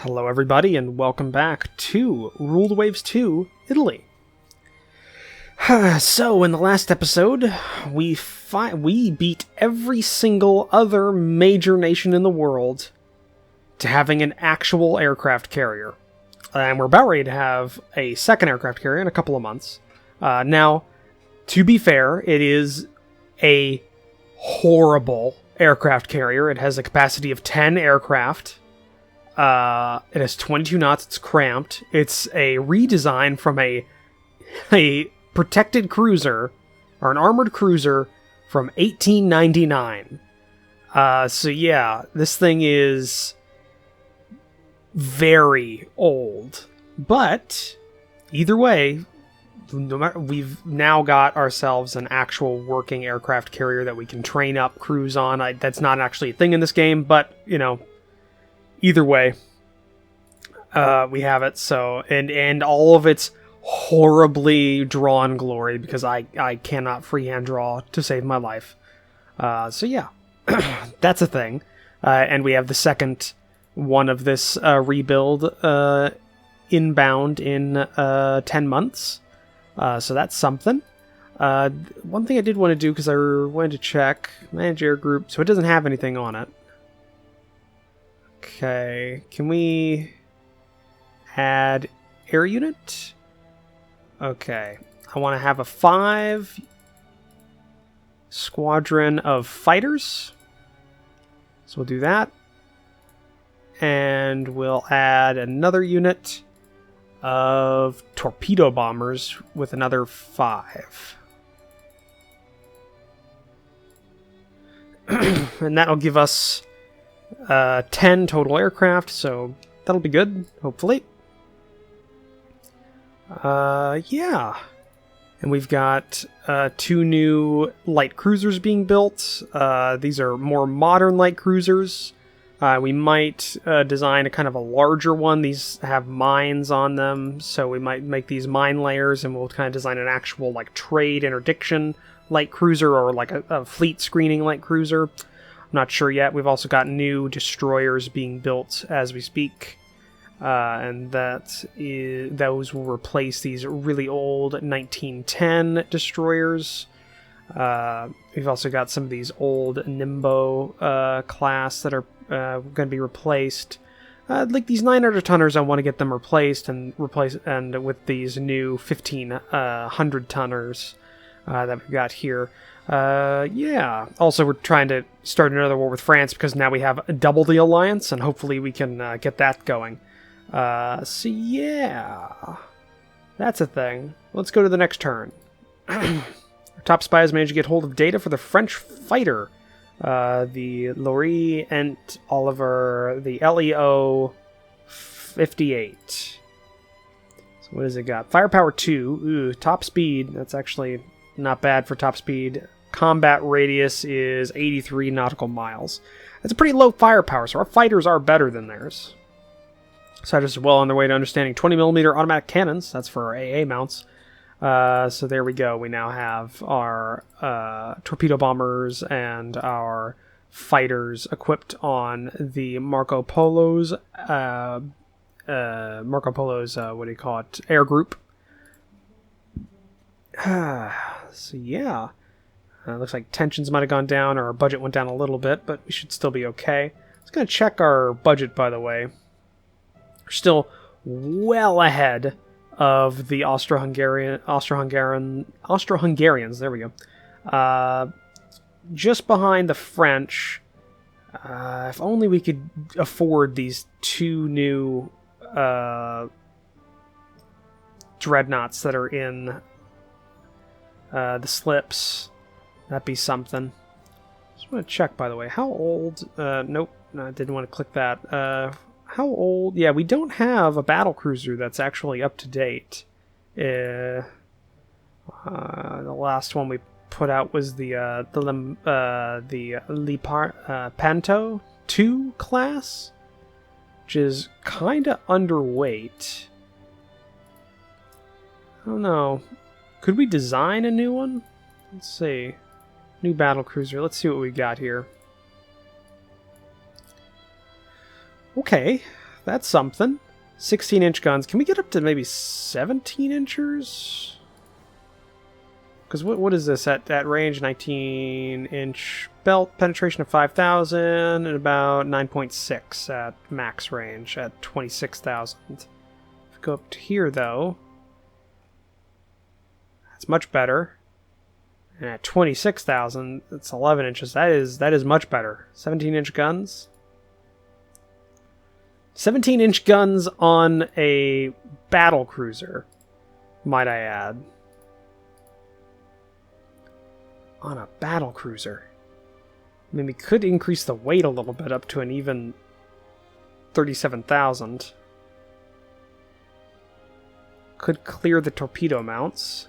Hello everybody and welcome back to Rule the Waves 2, Italy. So, in the last episode, we beat every single other major nation in the world to having an actual aircraft carrier. And we're about ready to have a second aircraft carrier in a couple of months. Now, to be fair, it is a horrible aircraft carrier. It has a capacity of 10 aircraft. It has 22 knots, it's cramped. It's a redesign from a protected cruiser, or an armored cruiser, from 1899. So yeah, this thing is very old. But, either way, we've now got ourselves an actual working aircraft carrier that we can train up crews on. That's not actually a thing in this game, but, you know, either way, we have it. So, and all of its horribly drawn glory, because I cannot freehand draw to save my life. So yeah, that's a thing. And we have the second one of this rebuild inbound in 10 months. So that's something. One thing I did want to do, because I wanted to check manage air group, so it doesn't have anything on it. Okay, can we add air unit? Okay, I want to have a 5 squadron of fighters. So we'll do that. And we'll add another unit of torpedo bombers with another 5. And that'll give us 10 total aircraft, so that'll be good, hopefully. Yeah. And we've got 2 new light cruisers being built. These are more modern light cruisers. We might design a kind of a larger one. These have mines on them, so we might make these mine layers, and we'll kind of design an actual like trade interdiction light cruiser, or like a fleet screening light cruiser. I'm not sure yet. We've also got new destroyers being built as we speak. And those will replace these really old 1910 destroyers. We've also got some of these old Nimbo class that are going to be replaced. Like these 900 tonners, I want to get them replaced and with these new 1500 tonners that we've got here. Yeah. Also, we're trying to start another war with France, because now we have double the alliance, and hopefully we can get that going. So yeah, that's a thing. Let's go to the next turn. Our top spy has managed to get hold of data for the French fighter, the Laurie and Oliver, the LEO 58. So what has it got? Firepower 2. Ooh, top speed. That's actually not bad for top speed. Combat radius is 83 nautical miles. That's a pretty low firepower, so our fighters are better than theirs. Scientists are well on their way to understanding 20mm automatic cannons. That's for our AA mounts. So there we go. We now have our torpedo bombers and our fighters equipped on the Marco Polo's, what do you call it, air group. So yeah. Looks like tensions might have gone down, or our budget went down a little bit, but we should still be okay. I was going to check our budget, by the way. We're still well ahead of the Austro-Hungarians. There we go. Just behind the French. If only we could afford these 2 new dreadnoughts that are in the slips. That'd be something. Just want to check, by the way. How old? Nope. No, I didn't want to click that. How old? Yeah, we don't have a battle cruiser that's actually up to date. The last one we put out was the Lepanto 2 class, which is kind of underweight. I don't know. Could we design a new one? Let's see. New battle cruiser. Let's see what we got here. Okay, That's something. 16-inch guns. Can we get up to maybe 17-inchers? Because what is this at range? 19-inch belt penetration of 5,000 and about 9.6 at max range at 26,000. If we go up to here, though, that's much better. And at 26,000, it's 11 inches. That is much better. 17-inch guns. 17-inch guns on a battle cruiser, might I add. On a battle cruiser. I mean, we could increase the weight a little bit up to an even 37,000. Could clear the torpedo mounts.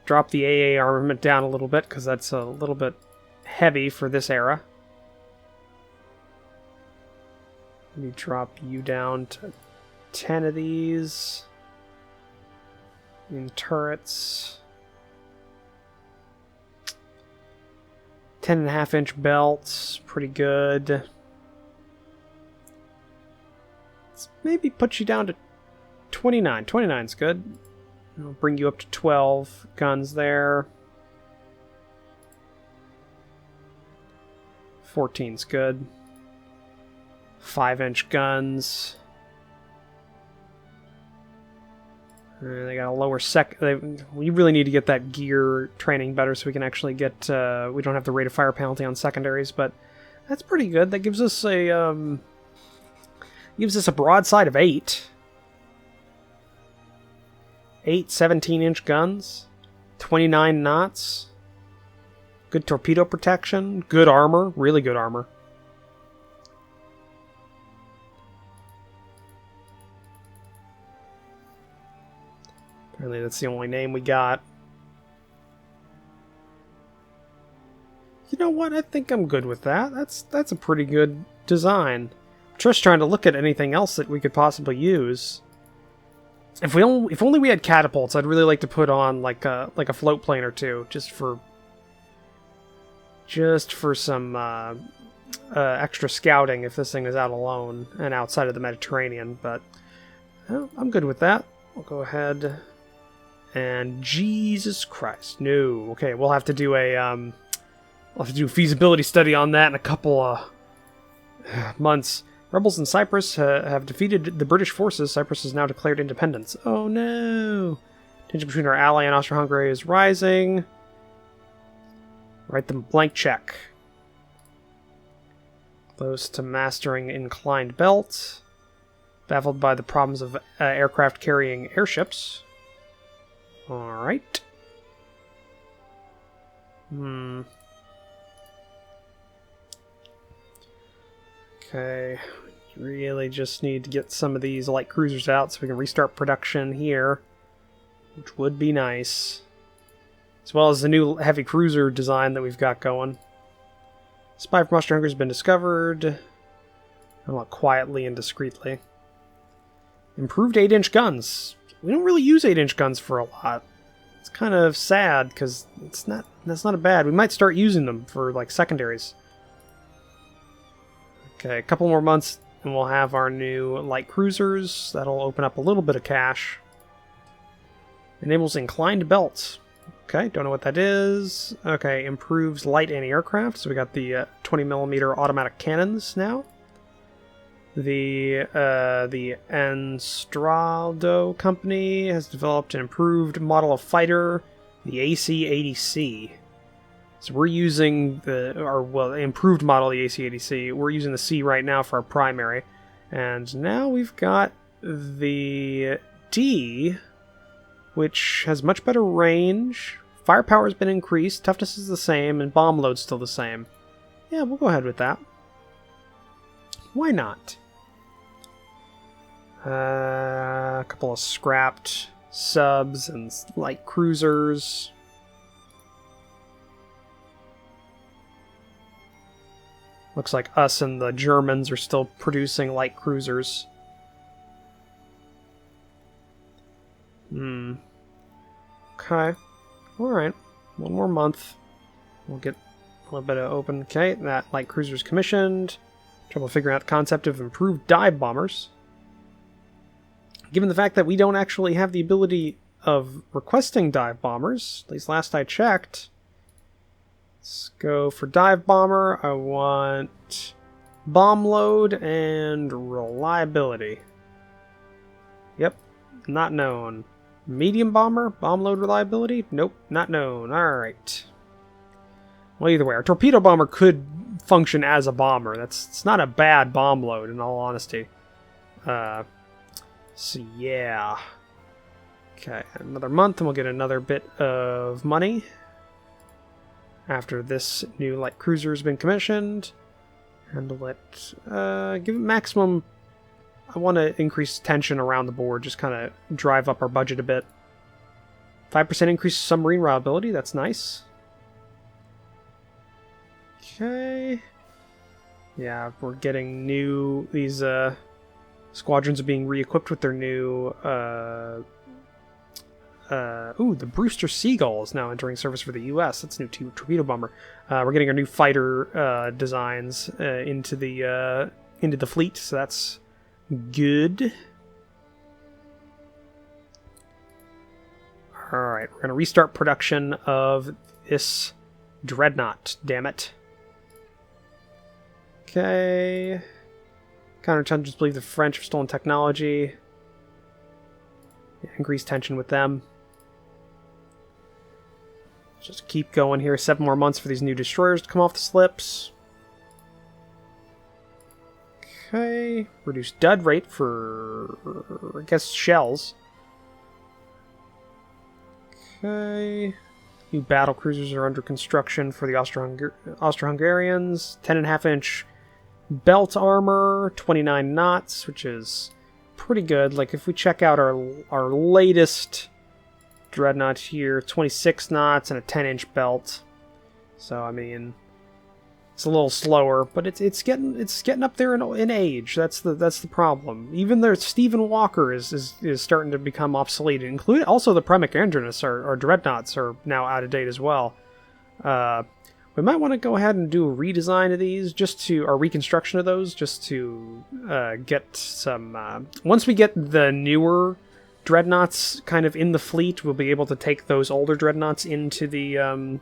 Drop the AA armament down a little bit, because that's a little bit heavy for this era. Let me drop you down to 10 of these. In turrets. 10.5-inch belts, pretty good. Let's maybe put you down to 29. 29's good. I'll bring you up to 12 guns there. 14's good. 5-inch guns. They got a lower we really need to get that gear training better so we can actually get... we don't have the rate of fire penalty on secondaries, but that's pretty good. That gives us a... gives us a broadside of 8. 8 17-inch guns. 29 knots. Good torpedo protection. Good armor. Really good armor. Apparently that's the only name we got. You know what? I think I'm good with that. That's a pretty good design. I'm just trying to look at anything else that we could possibly use. If only we had catapults, I'd really like to put on like a float plane or two, just for some extra scouting if this thing is out alone and outside of the Mediterranean. But I'm good with that. We'll go ahead and Jesus Christ, no. Okay, we'll have to do a feasibility study on that in a couple of months. Rebels in Cyprus have defeated the British forces. Cyprus has now declared independence. Oh no! Tension between our ally and Austro-Hungary is rising. Write them blank check. Close to mastering inclined belt. Baffled by the problems of aircraft carrying airships. Alright. Okay. You really just need to get some of these light cruisers out so we can restart production here, which would be nice. As well as the new heavy cruiser design that we've got going. Spy from Austro-Hungary has been discovered. Unlock quietly and discreetly. Improved 8-inch guns. We don't really use 8-inch guns for a lot. It's kind of sad because that's not a bad. We might start using them for like secondaries. Okay, a couple more months and we'll have our new light cruisers. That'll open up a little bit of cash. Enables inclined belts. Okay, don't know what that is. Okay, improves light anti-aircraft. So we got the 20mm automatic cannons now. The Anstraldo company has developed an improved model of fighter, the AC-80C. So we're using the improved model of the AC-80C. We're using the C right now for our primary. And now we've got the D, which has much better range. Firepower has been increased, toughness is the same, and bomb load's still the same. Yeah, we'll go ahead with that. Why not? A couple of scrapped subs and light cruisers. Looks like us and the Germans are still producing light cruisers. Okay. Alright. One more month. We'll get a little bit of open. Okay, that light cruiser's commissioned. Trouble figuring out the concept of improved dive bombers. Given the fact that we don't actually have the ability of requesting dive bombers, at least last I checked. Let's go for dive bomber. I want bomb load and reliability. Yep, not known. Medium bomber, bomb load reliability? Nope, not known. Alright. Well, either way, our torpedo bomber could function as a bomber. It's not a bad bomb load, in all honesty. So yeah. Okay, another month and we'll get another bit of money. After this new light cruiser has been commissioned. And give it maximum... I want to increase tension around the board, just kind of drive up our budget a bit. 5% increase submarine reliability, that's nice. Okay. Yeah, we're getting new... These squadrons are being re-equipped with their new... ooh, the Brewster Seagull is now entering service for the U.S. That's a new torpedo bomber. We're getting our new fighter designs into the fleet, so that's good. Alright, we're going to restart production of this dreadnought, damn it. Okay. Counterintelligence believe the French have stolen technology. Yeah, increase tension with them. Just keep going here. 7 more months for these new destroyers to come off the slips. Okay. Reduce dud rate for, I guess, shells. Okay. New battle cruisers are under construction for the Austro-Hungarians. 10.5-inch belt armor, 29 knots, which is pretty good. Like, if we check out our latest dreadnought here, 26 knots and a 10-inch belt. So, I mean, it's a little slower, but it's getting up there in age. That's the problem. Even their Stephen Walker is starting to become obsolete. Including also the Primic Andronus, our dreadnoughts are now out of date as well. We might want to go ahead and do a redesign of these, or reconstruction of those, just to get some... once we get the newer dreadnoughts kind of in the fleet, we'll be able to take those older dreadnoughts into the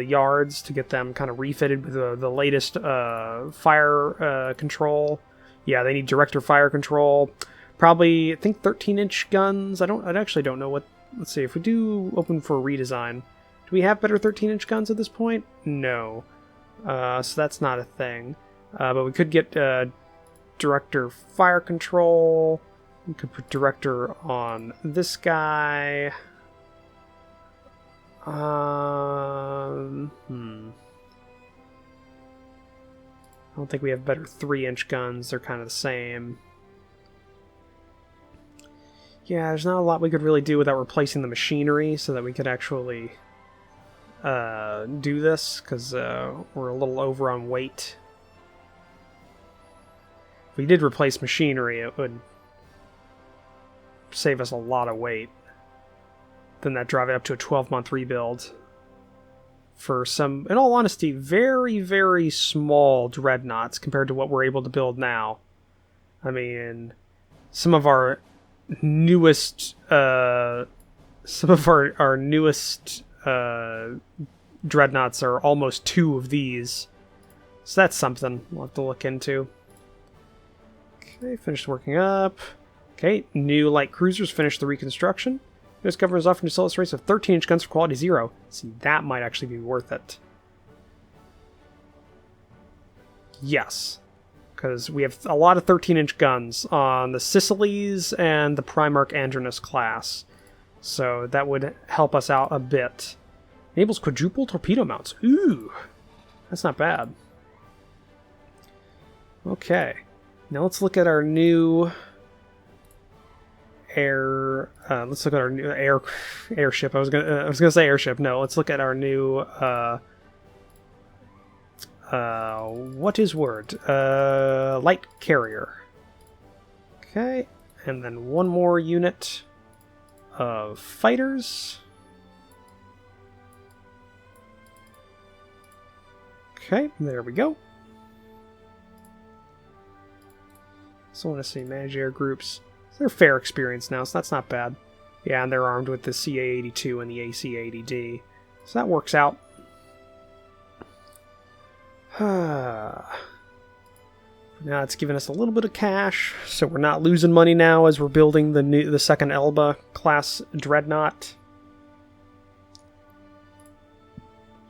yards to get them kind of refitted with the latest fire control. Yeah, they need director fire control. Probably, I think 13-inch guns. I actually don't know what... Let's see, if we do open for a redesign... Do we have better 13-inch guns at this point? No. So that's not a thing. But we could get director fire control. We could put director on this guy. I don't think we have better 3-inch guns. They're kind of the same. Yeah, there's not a lot we could really do without replacing the machinery so that we could actually... do this, because we're a little over on weight. If we did replace machinery, it would save us a lot of weight. Then that drive it up to a 12-month rebuild for some, in all honesty, very, very small dreadnoughts compared to what we're able to build now. I mean, some of our newest dreadnoughts are almost 2 of these. So that's something we'll have to look into. Okay, finished working up. Okay, new light cruisers finished the reconstruction. U.S. government is offering to sell us rates of 13-inch guns for quality 0. See, that might actually be worth it. Yes. Because we have a lot of 13-inch guns on the Sicilies and the Primarch Andronus class. So that would help us out a bit. Enables quadruple torpedo mounts. Ooh, that's not bad. Okay, now let's look at our new let's look at our new airship. I was gonna say airship. No, let's look at our new what is word? Light carrier. Okay, and then one more unit of fighters. Okay, there we go. So I want to see manage air groups. They're fair experience now, so that's not bad. Yeah, and they're armed with the CA-82 and the AC-80D. So that works out. Now it's giving us a little bit of cash, so we're not losing money now as we're building the second Elba class dreadnought.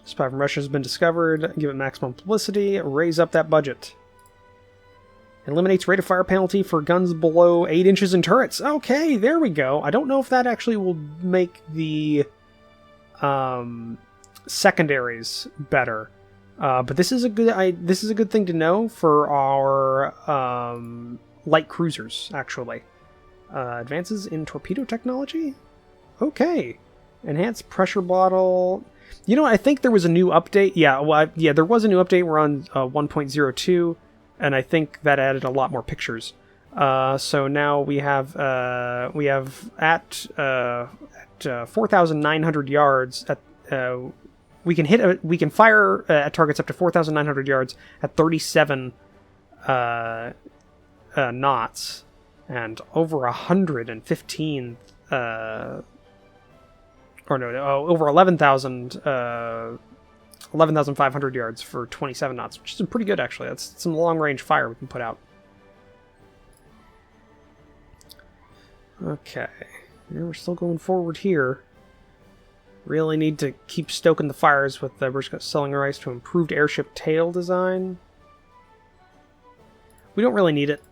Spy from Russia has been discovered. Give it maximum publicity. Raise up that budget. Eliminates rate of fire penalty for guns below 8 inches in turrets. Okay, there we go. I don't know if that actually will make the secondaries better. But this is a good thing to know for our light cruisers, actually. Advances in torpedo technology? Okay. Enhanced pressure bottle. You know what? I think there was a new update. Yeah, well, yeah, there was a new update. We're on 1.02, and I think that added a lot more pictures. So now we have at 4,900 yards at we can fire at targets up to 4,900 yards at 37 knots and over 115 over 11,500 yards for 27 knots, which is pretty good actually. That's some long range fire we can put out. Okay, yeah, we're still going forward here. Really need to keep stoking the fires with the British selling rights to improved airship tail design. We don't really need it.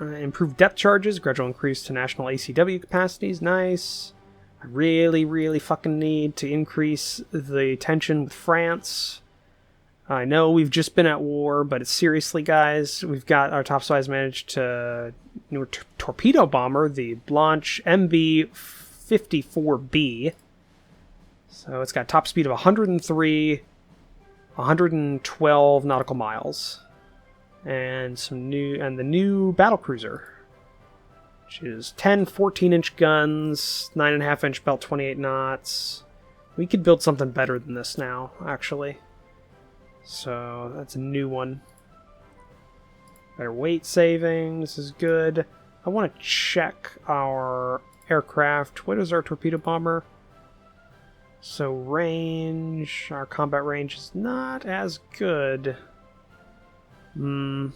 Improved depth charges, gradual increase to national ACW capacities, nice. I really fucking need to increase the tension with France. I know we've just been at war, but it's seriously, guys. We've got our top spies managed to new torpedo bomber, the Blanche MB-54B. So it's got top speed of 103, 112 nautical miles, and the new battlecruiser, which is 10 14-inch guns, 9.5-inch belt, 28 knots. We could build something better than this now, actually. So that's a new one. Better weight savings is good. I want to check our aircraft. What is our torpedo bomber? So range, our combat range is not as good. Gotta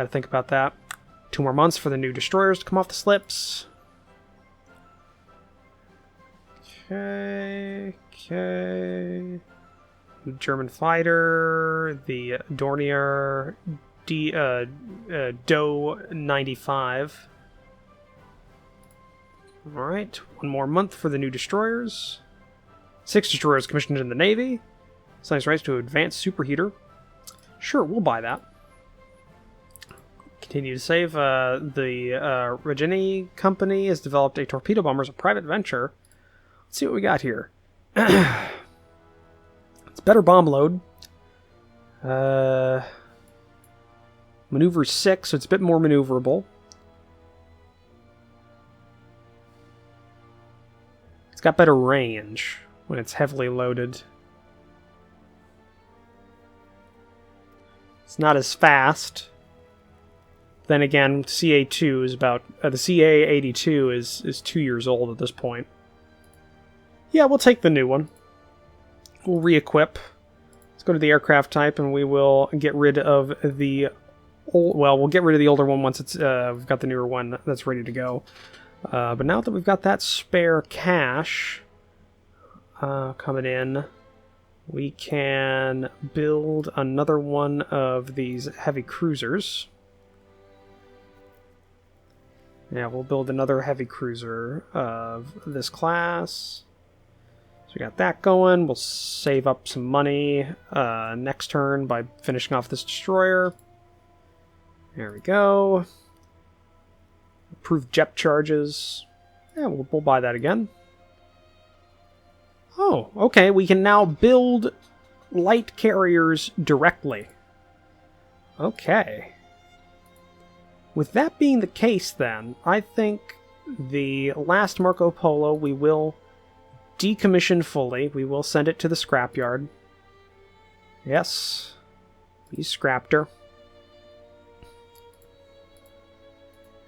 think about that. 2 more months for the new destroyers to come off the slips. Okay. German fighter, the Dornier Doe 95. Alright, 1 more month for the new destroyers. 6 destroyers commissioned in the Navy. Science rights to advanced superheater. Sure, we'll buy that. Continue to save. The Regini Company has developed a torpedo bomber as a private venture. Let's see what we got here. It's better bomb load. Maneuver 6, so it's a bit more maneuverable. It's got better range when it's heavily loaded. It's not as fast. Then again, CA2 is about... the CA-82 is 2 years old at this point. Yeah, we'll take the new one. We'll re-equip. Let's go to the aircraft type, and we will get rid of the... we'll get rid of the older one once it's we've got the newer one that's ready to go. But now that we've got that spare cash coming in, we can build another one of these heavy cruisers. Yeah, we'll build another heavy cruiser of this class. So we got that going. We'll save up some money next turn by finishing off this destroyer. There we go. Approved jet charges. Yeah, we'll buy that again. Oh, okay. We can now build light carriers directly. Okay. With that being the case, then, I think the last Marco Polo we will decommission fully. We will send it to the scrapyard. Yes. We scrapped her.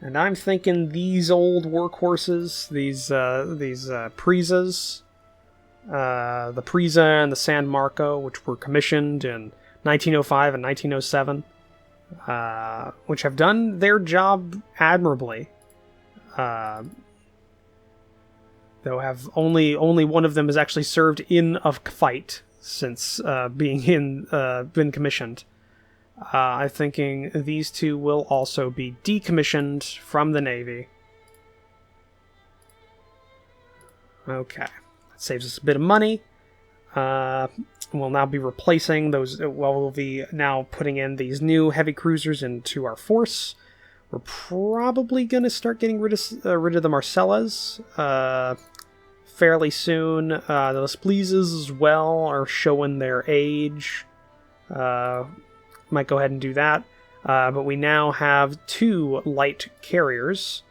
And I'm thinking these old workhorses, these Prisas, the Prisa and the San Marco, which were commissioned in 1905 and 1907, which have done their job admirably. Though have only one of them has actually served in a fight since been commissioned. I'm thinking these two will also be decommissioned from the Navy. Okay, that saves us a bit of money. We'll now be replacing those. Well, we'll be now putting in these new heavy cruisers into our force. We're probably going to start getting rid of the Marcellas fairly soon. The Lesplizas as well are showing their age. Might go ahead and do that. But we now have 2 light carriers.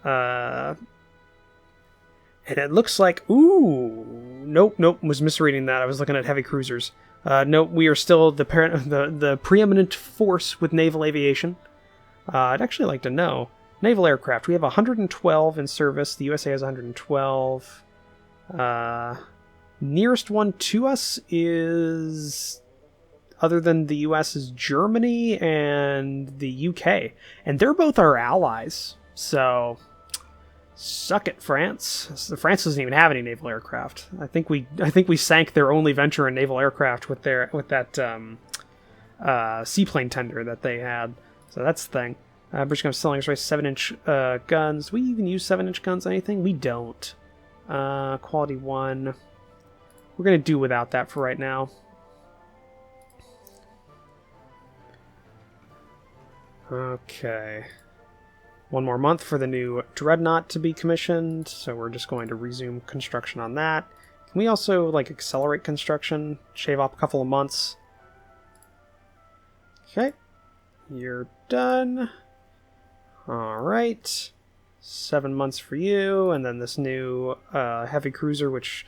And it looks like... Ooh! Nope, was misreading that. I was looking at heavy cruisers. Nope, we are still the preeminent force with naval aviation. I'd actually like to know. Naval aircraft. We have 112 in service. The USA has 112. Nearest one to us is... other than the US is Germany and the UK. And they're both our allies. So... suck it, France. France doesn't even have any naval aircraft. I think we sank their only venture in naval aircraft with that seaplane tender that they had. So that's the thing. British Gun selling us 7-inch guns. Do we even use 7-inch guns on anything? We don't. Quality 1. We're gonna do without that for right now. Okay. 1 more month for the new dreadnought to be commissioned, so we're just going to resume construction on that. Can we also, like, accelerate construction? Shave off a couple of months? Okay. You're done. Alright. 7 months for you, and then this new heavy cruiser, which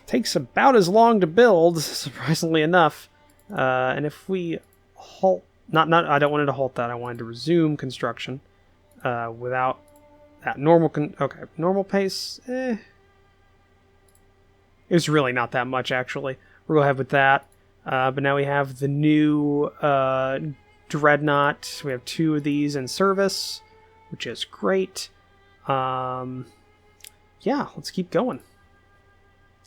takes about as long to build, surprisingly enough. And if we halt... I don't want it to halt that, I wanted to resume construction. Without that normal... normal pace, It's really not that much, actually. We'll go ahead with that. But now we have the new dreadnought. We have 2 of these in service, which is great. Yeah, let's keep going.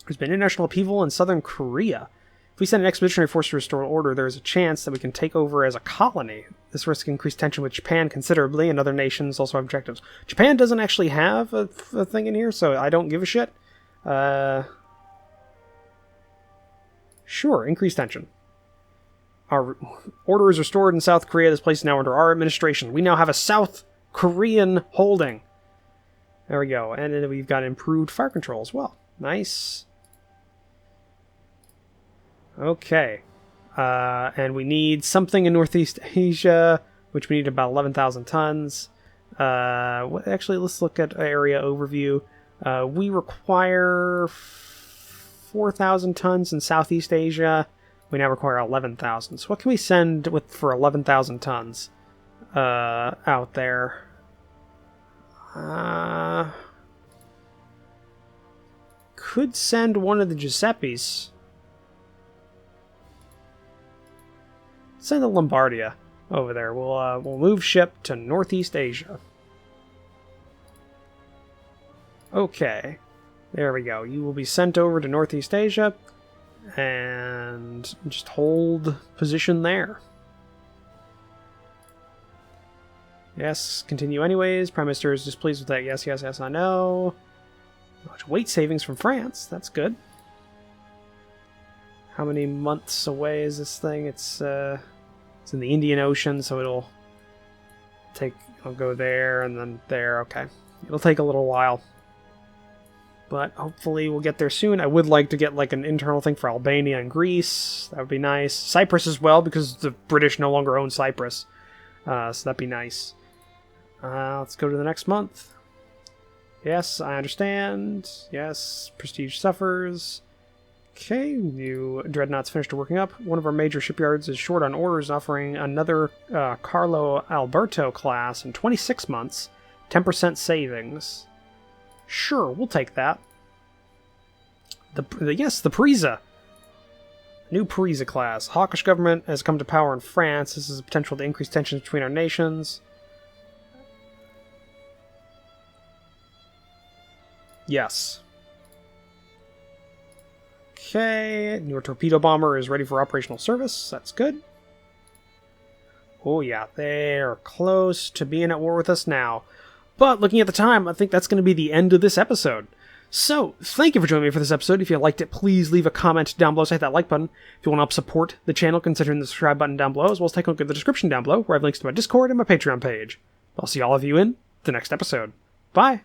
There's been international upheaval in southern Korea. If we send an expeditionary force to restore order, there is a chance that we can take over as a colony. This risk increased tension with Japan considerably, and other nations also have objectives. Japan doesn't actually have a thing in here, so I don't give a shit. Sure, increased tension. Our order is restored in South Korea. This place is now under our administration. We now have a South Korean holding. There we go. And then we've got improved fire control as well. Nice. Okay. And we need something in Northeast Asia, which we need about 11,000 tons. Actually, let's look at area overview. We require 4,000 tons in Southeast Asia. We now require 11,000. So what can we send for 11,000 tons out there? Could send one of the Giuseppes. Send the Lombardia over there. We'll move ship to Northeast Asia. Okay. There we go. You will be sent over to Northeast Asia and just hold position there. Yes, continue anyways. Prime Minister is displeased with that. Yes, I know. Much weight savings from France. That's good. How many months away is this thing? It's in the Indian Ocean, so it'll go there and then there. Okay. It'll take a little while. But hopefully we'll get there soon. I would like to get like an internal thing for Albania and Greece. That would be nice. Cyprus as well, because the British no longer own Cyprus. So that'd be nice. Let's go to the next month. Yes, I understand. Yes, prestige suffers. Okay, new dreadnoughts finished working up. One of our major shipyards is short on orders, offering another Carlo Alberto class in 26 months, 10% savings. Sure, we'll take that. Yes, the Prisa. New Prisa class. Hawkish government has come to power in France. This is a potential to increase tensions between our nations. Yes. Okay, newer torpedo bomber is ready for operational service. That's good. Oh yeah, they're close to being at war with us now. But looking at the time, I think that's going to be the end of this episode. So, thank you for joining me for this episode. If you liked it, please leave a comment down below, so hit that like button. If you want to help support the channel, consider the subscribe button down below, as well as take a look at the description down below, where I have links to my Discord and my Patreon page. I'll see all of you in the next episode. Bye!